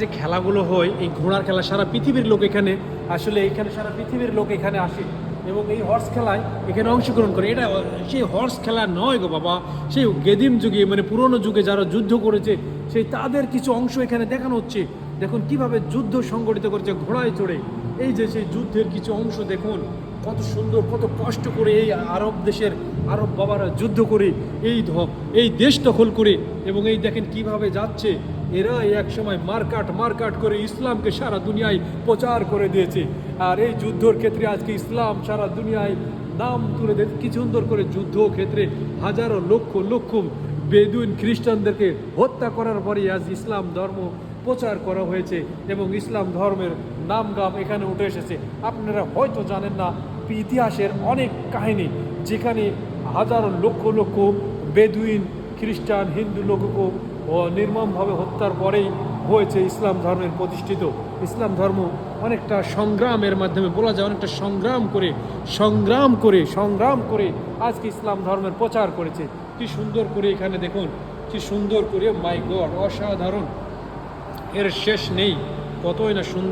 যে খেলাগুলো হয়, এই ঘোড়ার খেলা সারা পৃথিবীর লোক এখানে সারা পৃথিবীর লোক এখানে আসে এবং এই হর্স খেলায় এখানে অংশগ্রহণ করে। এটা সেই হর্স খেলা নয় গো বাবা, সেই গেদিম যুগে মানে পুরনো যুগে যারা যুদ্ধ করেছে সেই তাদের কিছু অংশ এখানে দেখানো হচ্ছে। দেখুন কিভাবে যুদ্ধ সংগঠিত করেছে ঘোড়ায় চড়ে। এই যে সেই যুদ্ধের কিছু অংশ দেখুন, কত সুন্দর, কত কষ্ট করে এই আরব দেশের আরব বাবারা যুদ্ধ করে এই দেশ দখল করে, এবং এই দেখেন কিভাবে যাচ্ছে। এরা এক সময় মারকাট করে ইসলামকে সারা দুনিয়ায় প্রচার করে দিয়েছে। আর এই যুদ্ধর ক্ষেত্রে আজকে ইসলাম সারা দুনিয়ায় নাম তুলে দেয়। কি সুন্দর করে যুদ্ধ ক্ষেত্রে হাজারো লক্ষ বেদুইন খ্রিস্টানদেরকে হত্যা করার পরে আজ ইসলাম ধর্ম প্রচার করা হয়েছে এবং ইসলাম ধর্মের নামগাম এখানে উঠে এসেছে। আপনারা হয়তো জানেন না, ইতিহাসের অনেক কাহিনী যেখানে হাজারো লক্ষ বেদুইন খ্রিস্টান হিন্দু লোককে নির্মমভাবে হত্যার পরেই হয়েছে ইসলাম ধর্মের প্রতিষ্ঠিত। ইসলাম ধর্ম অনেকটা সংগ্রামের মাধ্যমে বলা যায়, অনেকটা সংগ্রাম করে আজকে ইসলাম ধর্মের প্রচার করেছে। কি সুন্দর করে এখানে দেখুন, কি সুন্দর করে, মাই গড, অসাধারণ, এর শেষ নেই, কতই না সুন্দর।